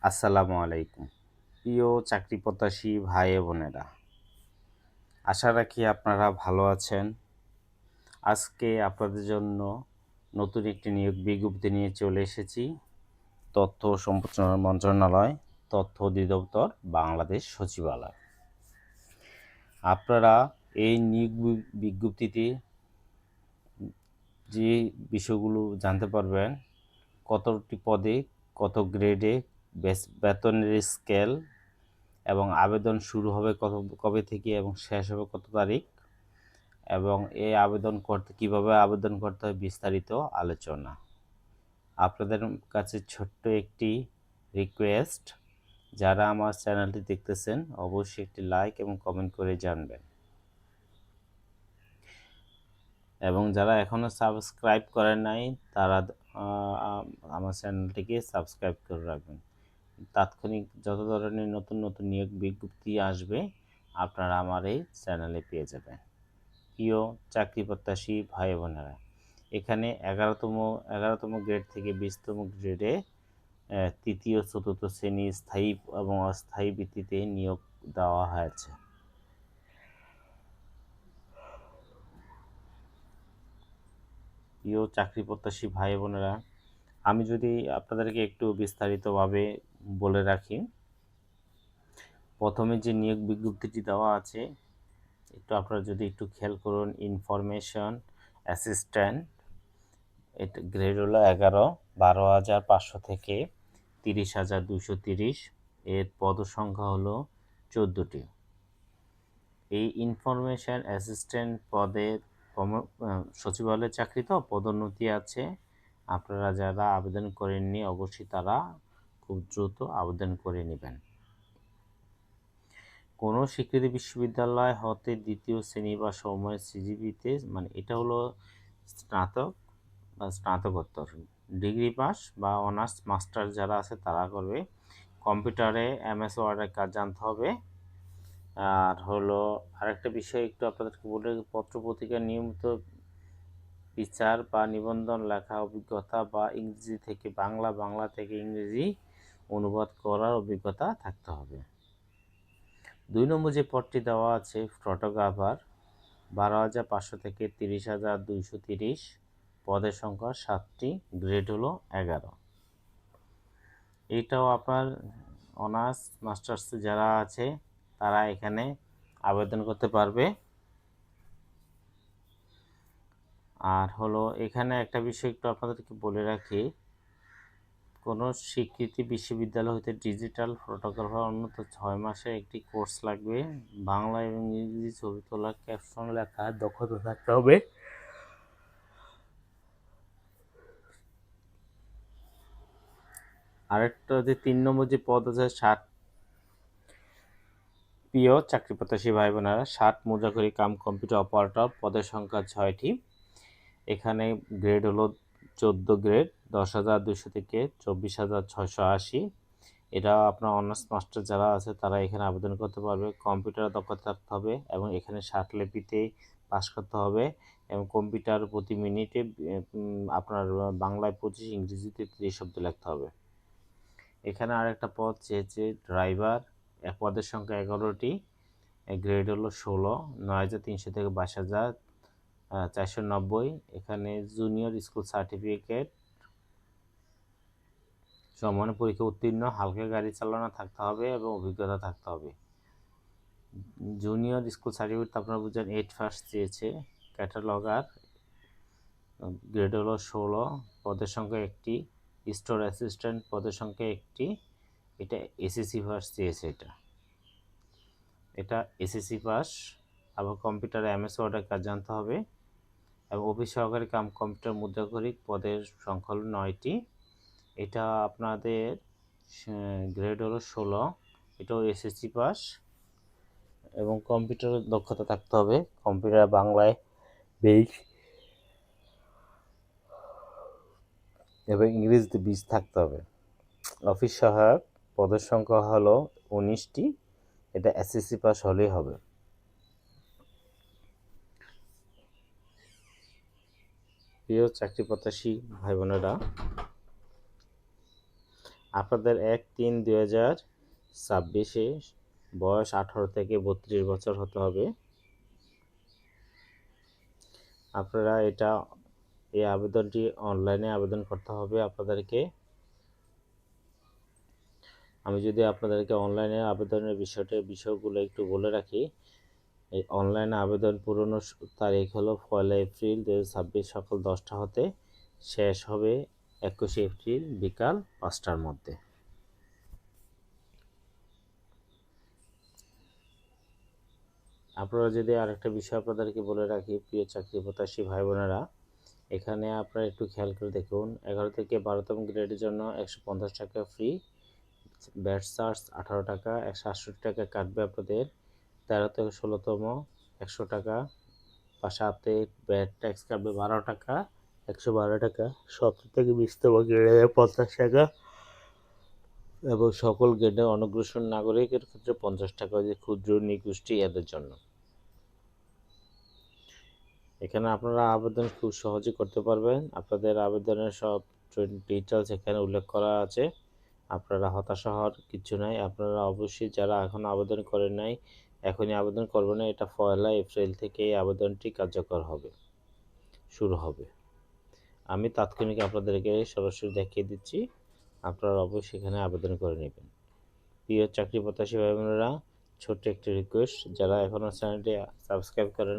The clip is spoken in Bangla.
আসসালামু আলাইকুম। প্রিয় চাকরি প্রত্যাশী ভাই বোনেরা, আশা রাখি আপনারা ভালো আছেন। আজকে আপনাদের জন্য নতুন একটি নিয়োগ বিজ্ঞপ্তি নিয়ে চলে এসেছি। তথ্য ও সম্প্রচার মন্ত্রণালয়, তথ্য অধিদপ্তর, বাংলাদেশ সচিবালয়। আপনারা এই নিয়োগ বিজ্ঞপ্তিতে যে বিষয়গুলো জানতে পারবেন, কতটি পদে, কত গ্রেডে, বেতনের স্কেল এবং আবেদন শুরু হবে কবে থেকে এবং শেষ হবে কত তারিখ, এবং এই আবেদন করতে কিভাবে আবেদন করতে হয় বিস্তারিত আলোচনা। আপনাদের কাছে ছোট্ট একটি রিকোয়েস্ট, যারা আমার চ্যানেলটি দেখতেছেন অবশ্যই একটি লাইক এবং কমেন্ট করে জানবেন, এবং যারা এখনও সাবস্ক্রাইব করেন নাই তারা আমার চ্যানেলটিকে সাবস্ক্রাইব করে রাখবেন। তাৎক্ষণিক যত ধরনের নতুন নতুন নিয়োগ বিজ্ঞপ্তি আসবে আপনারা আমার এই চ্যানেলে পেয়ে যাবেন। প্রিয় চাকরি প্রত্যাশী ভাই বোনেরা, এখানে 11তম গ্রেড থেকে 20তম গ্রেডে তৃতীয় চতুর্থ শ্রেণী স্থায়ী এবং অস্থায়ী ভিত্তিতে নিয়োগ দেওয়া হয়েছে। প্রিয় চাকরি প্রত্যাশী ভাই বোনেরা, আমি যদি আপনাদেরকে একটু বিস্তারিতভাবে বলে রাখি, প্রথমে যে নিয়োগ বিজ্ঞপ্তিটি দেওয়া আছে আপনারা যদি একটু খেয়াল করুন, ইনফরমেশন অ্যাসিস্ট্যান্ট, এটা গ্রেড হলো 11, 12,500 থেকে 30,230, এর পদসংখ্যা হলো 14টি। এই ইনফরমেশন অ্যাসিস্ট্যান্ট পদের সচিবালয়ের চাকরি তো পদোন্নতি আছে। আপনারা যারা আবেদন করেননি অবশ্যই তারা খুব দ্রুত আবেদন করে নেবেন। কোনো স্বীকৃত বিশ্ববিদ্যালয় হতে দ্বিতীয় শ্রেণী বা সময়ের সিজিপিতে, মানে এটা হলো স্নাতক বা স্নাতকোত্তর ডিগ্রি পাস বা অনার্স মাস্টার যারা আছে তারা করবে। কম্পিউটারে MS ওয়ার্ডের কাজ জানতে হবে। আর হলো আরেকটা বিষয় একটু আপনাদেরকে বলে, পত্রপত্রিকার নিয়মিত বিচার বা নিবন্ধন লেখা অভিজ্ঞতা বা ইংরেজি থেকে বাংলা, বাংলা থেকে ইংরেজি অনুবাদ করার অভিজ্ঞতা থাকতে হবে। 2 নম্বর যে পদটি দেওয়া আছে ফটোগ্রাফার, 12,500 থেকে 30,230, পদের সংখ্যা 7টি, গ্রেড হলো 11। এইটাও আপনার অনার্স মাস্টার্স যারা আছে তারা এখানে আবেদন করতে পারবে। আর হলো এখানে একটা বিষয় একটু আপনাদেরকে বলে রাখি, কোনো স্বীকৃতি বিশ্ববিদ্যালয় হতে ডিজিটাল ফটোগ্রাফার অন্তত 6 মাসের একটি কোর্স লাগবে। বাংলা এবং ইংরেজি ছবি তোলা, ক্যাপশন লেখা দক্ষতা থাকতে হবে। আরেকটা যে 3 নম্বর যে পদ আছে 60, প্রিয় চাকরি প্রত্যাশী ভাই বোনেরা, 60 মুদ্রাকরী কাম কম্পিউটার অপারেটর, পদের সংখ্যা 6টি। এখানে গ্রেড হলো 14 গ্রেড, 10,200 থেকে 24,680। এটা আপনার অনার্স মাস্টার যারা আছে তারা এখানে আবেদন করতে পারবে। কম্পিউটারে দক্ষতা থাকতে হবে এবং এখানে 60 লিপিতে পাস করতে হবে, এবং কম্পিউটার প্রতি মিনিটে আপনার বাংলায় 25, ইংরেজিতে 30 শব্দ লিখতে হবে। এখানে আরেকটা পদ চেয়েছে ড্রাইভার, পদের সংখ্যা 11টি, গ্রেড হলো 16, 9,300 থেকে 22,490। এখানে জুনিয়র স্কুল সার্টিফিকেট, সমমানের পরীক্ষা উত্তীর্ণ, হালকা গাড়ি চালানো থাকতে হবে এবং অভিজ্ঞতা থাকতে হবে। জুনিয়র স্কুল সার্টিফিকেট আপনারা বুঝেন 8 ফার্স্ট চেয়েছে। ক্যাটালগার, গ্রেড হলো 16, পদের সংখ্যা 1টি। স্টোর অ্যাসিস্ট্যান্ট, পদের সংখ্যা 1টি। এটা SSC পাস চেয়েছে। এটা SSC পাস, আবার কম্পিউটারে MS ওয়ার্ডের কাজ জানতে হবে, এবং অফিস সহকারী কাম কম্পিউটার মুদ্রাক্ষরিক, পদের সংখ্যা হলো 9টি। এটা আপনাদের গ্রেড হলো 16, এটাও SSC পাস, এবং কম্পিউটারের দক্ষতা থাকতে হবে, কম্পিউটার বাংলায় 20 এবং ইংরেজিতে 20 থাকতে হবে। অফিস সহায়ক, পদের সংখ্যা হলো 19টি, এটা SSC পাস হলেই হবে। প্রিয় চাকরি প্রত্যাশী ভাই বোনেরা, আপনাদের 1/3/2026 বয়স 18 থেকে 32 বছর হতে হবে। আপনারা এই আবেদনটি অনলাইনে আবেদন করতে হবে আপনাদেরকে। আমি যদি আপনাদেরকে অনলাইনে আবেদনের বিষয়গুলো একটু বলে রাখি। এই অনলাইনে আবেদন পূরণের তারিখ হলো 1 এপ্রিল 2026 সকাল 10টা হতে, শেষ হবে 21 এপ্রিল বিকাল 5টার মধ্যে। আপনারা যদি আরেকটা বিষয় আপনাদেরকে বলে রাখি, প্রিয় চাকরি প্রত্যাশী ভাই বোনেরা, এখানে আপনারা একটু খেয়াল করে দেখুন, 11 থেকে 12তম গ্রেডের জন্য 150 টাকা ফ্রি, ব্যাট চার্জ 18 টাকা, 168 টাকা কাটবে আপনাদের। 13 থেকে 16তম 100 টাকা, বা 7-এ ব্যাট ট্যাক্স কাটবে 12 টাকা, 112 টাকা। 17 থেকে 20তম গ্রেডে 50 টাকা, এবং সকল গ্রেডের অনগ্রসর নাগরিকের ক্ষেত্রে 50 টাকা, যে ক্ষুদ্র নিগোষ্ঠী এদের জন্য। এখানে আপনারা আবেদন খুব সহজে করতে পারবেন। আপনাদের আবেদনের সব ডিটেলস এখানে উল্লেখ করা আছে। আপনারা হতাশা হওয়ার কিছু নাই। আপনারা অবশ্যই যারা এখনও আবেদন করেন নাই, এখনই আবেদন করবেন না। এটা 1 এপ্রিল থেকে এই আবেদনটি কার্যকর হবে, শুরু হবে। আমি তাৎক্ষণিক আপনাদেরকে সরাসরি দেখিয়ে দিচ্ছি, আপনারা অবশ্যই এখানে আবেদন করে নেবেন। প্রিয় চাকরি প্রত্যাশী ভাই বোনেরা, ছোট্ট একটি রিকোয়েস্ট, যারা এখনও চ্যানেলটি সাবস্ক্রাইব করেন